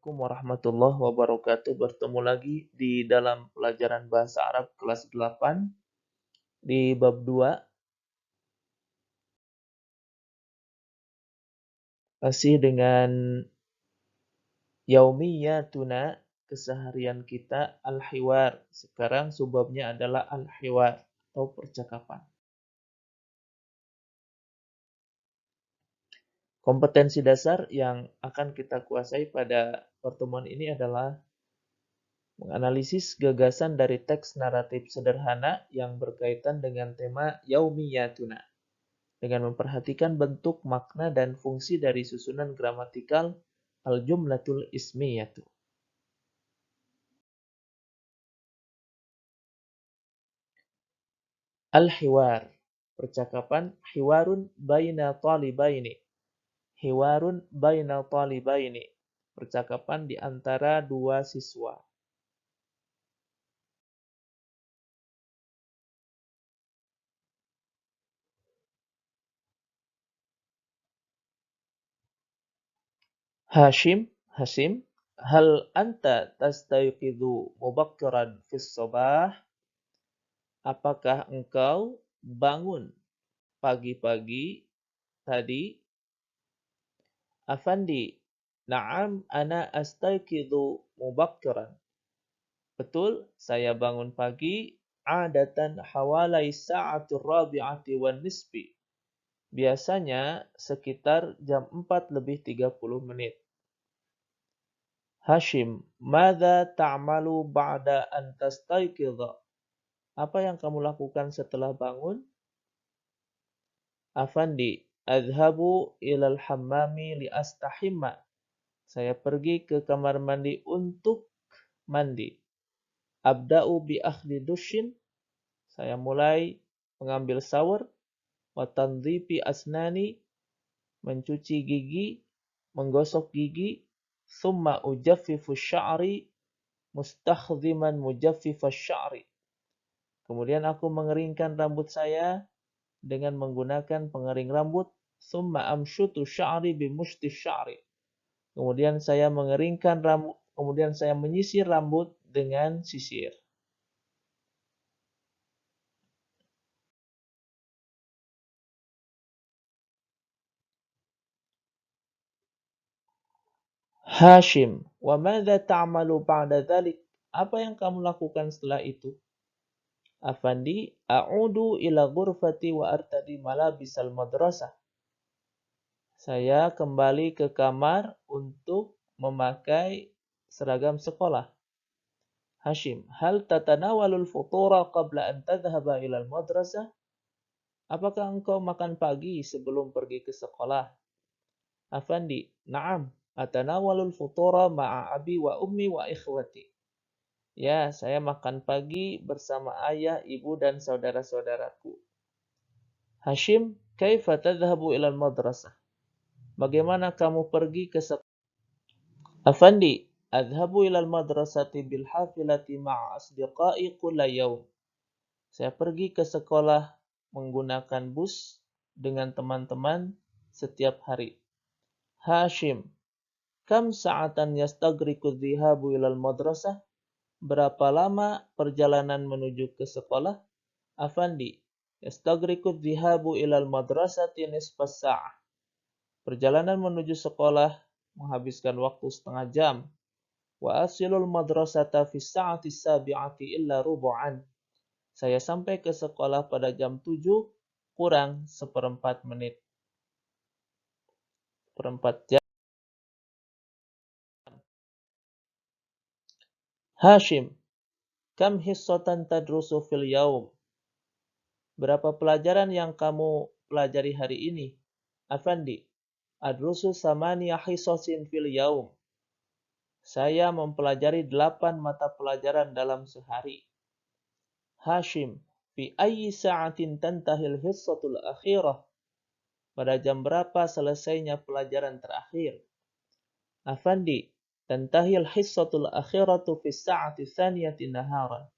Assalamualaikum warahmatullahi wabarakatuh. Bertemu lagi di dalam pelajaran bahasa Arab kelas 8 di bab 2. Masih dengan yaumiyatuna, keseharian kita, al-hiwar. Sekarang subbabnya adalah al-hiwar atau percakapan. Kompetensi dasar yang akan kita kuasai pada pertemuan ini adalah menganalisis gagasan dari teks naratif sederhana yang berkaitan dengan tema yaumiyatuna, dengan memperhatikan bentuk, makna, dan fungsi dari susunan gramatikal al-jumlatul ismiyatu. Al-hiwar, percakapan, hiwarun baina talibaini. Hiwarun baina talibaini, percakapan di antara dua siswa. Hashim, hal anta tastayqidhu mubakkiran fis sabah? Apakah engkau bangun pagi-pagi tadi? Afandi, na'am ana astayqidhu mubakkiran. Betul, saya bangun pagi adatan hawalai sa'atur rabi'ati wan nisfi. Biasanya sekitar jam 4 lebih 30 menit. Hashim, madza ta'malu ba'da an tastayqidha? Apa yang kamu lakukan setelah bangun? Afandi, adhabu ilal hammami li astahimma. Saya pergi ke kamar mandi untuk mandi. Abda'u bi akhdi dushin. Saya mulai mengambil shower. Wa tandhifi asnani. Mencuci gigi, menggosok gigi. Thumma ujaffifu sya'ri mustakhdiman mujaffifa sya'ri. Kemudian aku mengeringkan rambut saya dengan menggunakan pengering rambut. Thumma amshutu sya'ri bimushti sya'ri. Kemudian saya mengeringkan rambut, kemudian saya menyisir rambut dengan sisir. Hashim, wa madza ta'malu ba'da dzalik? Apa yang kamu lakukan setelah itu? Afandi, a'udu ila ghurfati wa artadi malabisal madrasah. Saya kembali ke kamar untuk memakai seragam sekolah. Hashim, hal tatanawalul futura qabla an tadhhaba ila al-madrasah? Apakah engkau makan pagi sebelum pergi ke sekolah? Afandi, na'am, atanawalul futura ma'a abi wa ummi wa ikhwati. Ya, saya makan pagi bersama ayah, ibu, dan saudara-saudaraku. Hashim, kaifa tadhhabu ilal madrasah? Bagaimana kamu pergi ke sekolah? Afandi, adhabu ilal madrasati bil hafilati ma'a asdiqai kulla yawm. Saya pergi ke sekolah menggunakan bus dengan teman-teman setiap hari. Hashim, kam sa'atan yastagriku dhihabu ilal madrasah? Berapa lama perjalanan menuju ke sekolah? Afandi, yastagriku dhihabu ilal madrasati nisfas sa'ah. Perjalanan menuju sekolah menghabiskan waktu setengah jam. Wa asilul madrasata fi sa'ati sabi'ati illa rubu'an. Saya sampai ke sekolah pada jam 7 kurang seperempat menit. Seperempat jam. Hashim, kam hissatan tadrusu fil yaum? Berapa pelajaran yang kamu pelajari hari ini? Afandi, adrusu samaniya hissasin fil yaum. Saya mempelajari 8 mata pelajaran dalam sehari. Hashim, fi ayyi sa'atin tantahil hissatul akhirah? Pada jam berapa selesainya pelajaran terakhir? Afandi, tantahil hissatul akhiratu fi sa'ati tsaniyati naharan.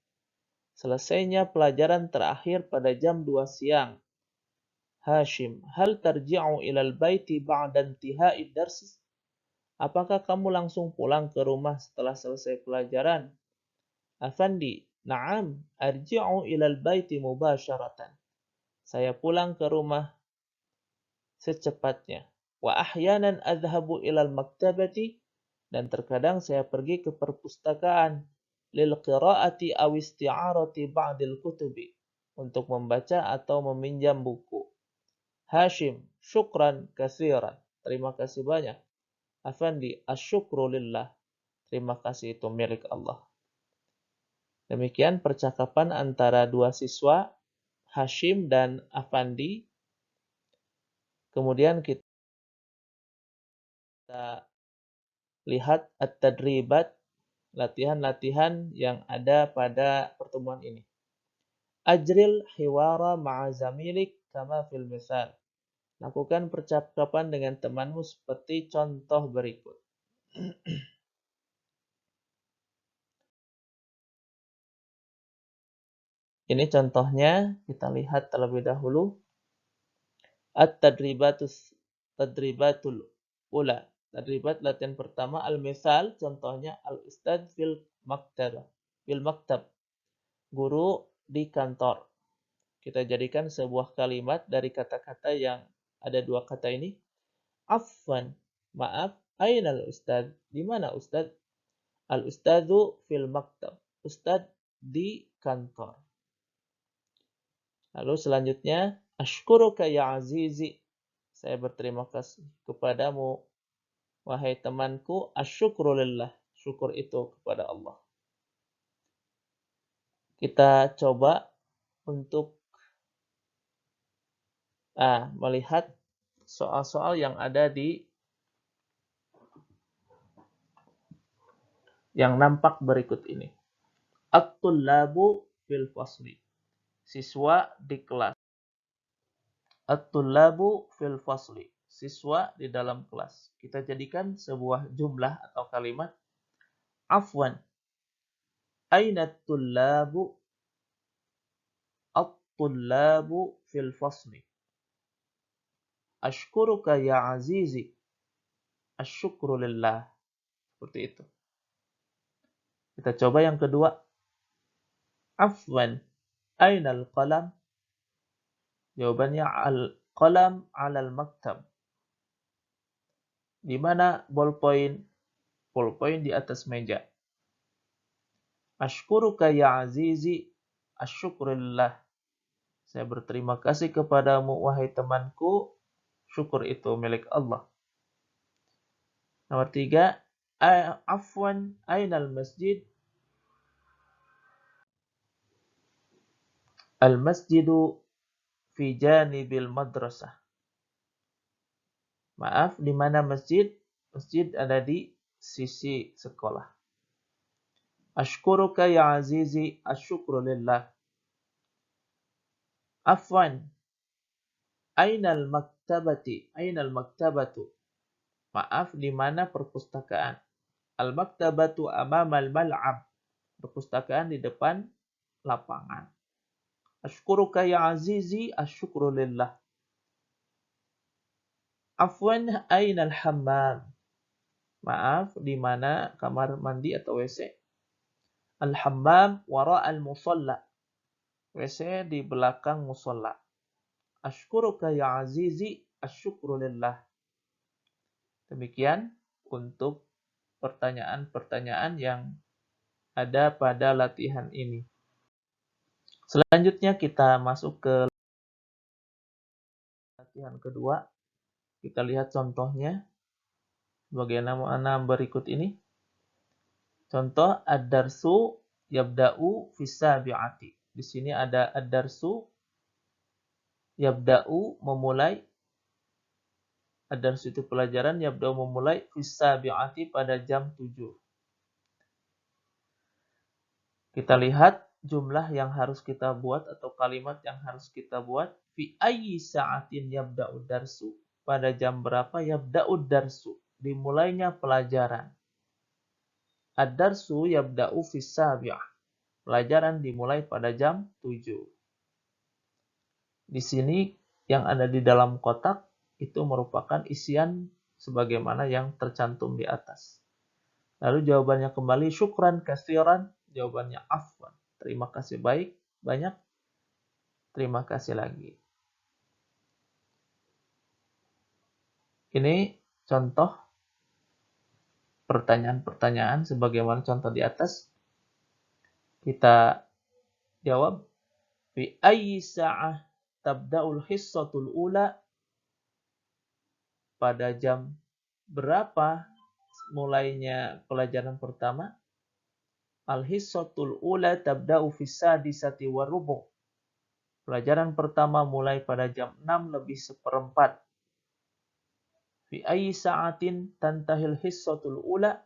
Selesainya pelajaran terakhir pada jam 2 siang. Hashim, hal tarji'u ilal baiti ba'da intihai dars? Apakah kamu langsung pulang ke rumah setelah selesai pelajaran? Afandi, na'am, arji'u ilal baiti mubasharatan. Saya pulang ke rumah secepatnya. Wa ahyanan adhabu ilal maktabati, dan terkadang saya pergi ke perpustakaan lil qiraati aw isti'arati ba'dil kutubi, untuk membaca atau meminjam buku. Hashim, syukran katsiran. Terima kasih banyak. Afandi, asyukru lillah. Terima kasih itu milik Allah. Demikian percakapan antara dua siswa, Hashim dan Afandi. Kemudian kita lihat at-tadribat, latihan-latihan yang ada pada pertemuan ini. Ajril hiwara ma'a zamilik kama fil misal. Lakukan percakapan dengan temanmu seperti contoh berikut. Ini contohnya, kita lihat terlebih dahulu. Tadribatul ula. Tadribat latihan pertama, al-misal, contohnya al-ustad fil maktab. Guru di kantor. Kita jadikan sebuah kalimat dari kata-kata yang ada dua kata ini. Afwan, maaf, aina al-ustad? Di mana ustad? Al-ustadu fil maktab. Ustad di kantor. Lalu selanjutnya, ashkuruka ya azizi. Saya berterima kasih kepadamu, wahai temanku. Asyukru lillah. Syukur itu kepada Allah. Kita coba untuk melihat soal-soal yang ada yang nampak berikut ini. At-tullabu fil fasli. Siswa di kelas. At-tullabu fil fasli. Siswa di dalam kelas. Kita jadikan sebuah jumlah atau kalimat. Afwan. Aina at-tullabu? At-tullabu fil fasli. Ashkuruka ya azizi. Asyukru lillah. Seperti itu. Kita coba yang kedua. Afwan. Aina al-qalam? Jawabannya al-qalam 'alal maktab. Di mana ballpoint? Ballpoint di atas meja. Ashkuruka ya azizi. Asyukrulillah. Saya berterima kasih kepadamu, wahai temanku. Syukur itu milik Allah. Nomor 3. Afwan, ainal masjid? Al-masjidu fi janibil madrasah. Maaf, di mana masjid? Masjid ada di sisi sekolah. Ashkuruka ya azizi. Asyukru lillah. Afwan, ainal maktabati? Ainal maktabatu? Maaf, di mana perpustakaan? Al-maktabatu amamal mal'ab. Perpustakaan di depan lapangan. Ashkuruka ya azizi. Asyukru lillah. Afwan, ainal hammam? Maaf, di mana kamar mandi atau WC? Al-hammam wara'al musalla. WC di belakang musalla. Ashkuruka ya azizi. Asyukru lillah. Demikian untuk pertanyaan-pertanyaan yang ada pada latihan ini. Selanjutnya kita masuk ke latihan kedua. Kita lihat contohnya. Bagaimana berikut ini. Contoh, ad-darsu yabda'u fis-sabi'ati. Di sini ada ad-darsu yabda'u, memulai. Ad-darsu itu pelajaran, yabda'u memulai fis-sabi'ati pada jam 7. Kita lihat jumlah yang harus kita buat atau kalimat yang harus kita buat. Fi ayyi sa'atin yabda'u darsu. Pada jam berapa yabda'u darsu? Dimulainya pelajaran. Ad-darsu yabda'u fis sabi'ah. Pelajaran dimulai pada jam 7. Di sini yang ada di dalam kotak itu merupakan isian sebagaimana yang tercantum di atas. Lalu jawabannya kembali syukran katsiran, jawabannya afwan. Terima kasih banyak. Terima kasih lagi. Ini contoh pertanyaan-pertanyaan sebagaimana contoh di atas. Kita jawab, fi ayyi sa'ah tabda'ul hissatul ula, pada jam berapa mulainya pelajaran pertama? Al-hissatul ula tabda'u fis sadisati warubu'. Pelajaran pertama mulai pada jam 6:04. Fi ayyi sa'atin tantahil hissatul ula.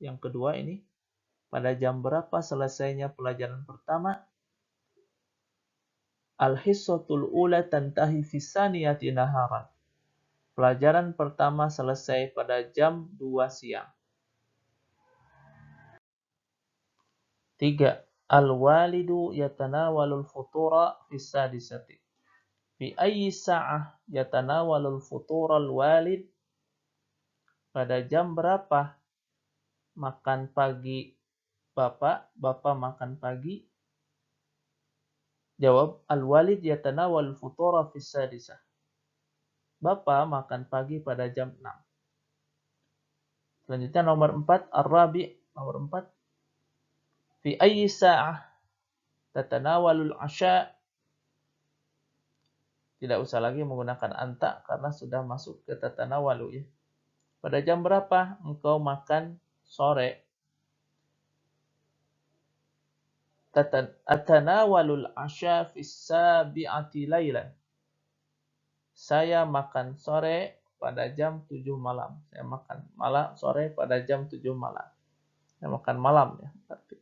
Yang kedua ini, pada jam berapa selesainya pelajaran pertama? Al-hissatul ula tantahi fi saniyati naharan. Pelajaran pertama selesai pada jam 2 siang. 3. Al-walidu yatanawalul futura fi sadisati. Fi ayyi sa'ah yatanawalul futura al-walid? Pada jam berapa makan pagi bapak? Bapak makan pagi. Jawab, al-walid yatanawalul futura fi sadisah. Bapak makan pagi pada jam 6. Selanjutnya nomor 4, ar-rabi, nomor 4. Fi ayyi sa'ah tatanawalul asya? Tidak usah lagi menggunakan anta karena sudah masuk ke tatanawalu ya. Pada jam berapa engkau makan sore? Atanawalul asya fi sabi'ati lailan. Saya makan sore pada jam 7 malam. Saya makan sore pada jam 7 malam. Saya makan malam ya. Berarti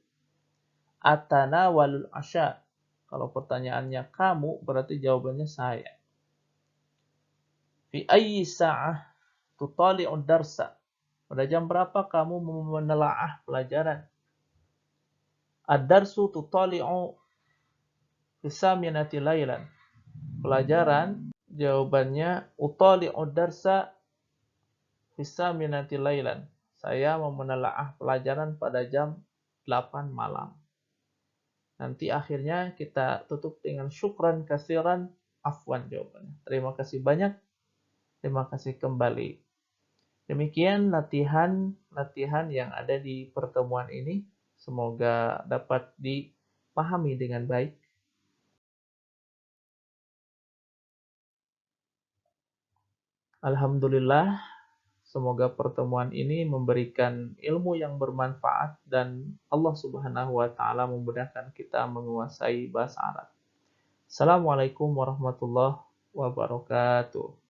atanawalul asya. Kalau pertanyaannya kamu, berarti jawabannya saya. Fi ayyi sa'ah tutali'ud darsa? Pada jam berapa kamu menelaah pelajaran? Ad-darsu tutali'u fi saminati lailan. Pelajaran, jawabannya utali'ud darsa fi saminati lailan. Saya mau menelaah pelajaran pada jam 8 malam. Nanti akhirnya kita tutup dengan syukran katsiran, afwan jawabannya. Terima kasih banyak. Terima kasih kembali. Demikian latihan yang ada di pertemuan ini. Semoga dapat dipahami dengan baik. Alhamdulillah, semoga pertemuan ini memberikan ilmu yang bermanfaat dan Allah Subhanahu wa taala memudahkan kita menguasai bahasa Arab. Assalamualaikum warahmatullahi wabarakatuh.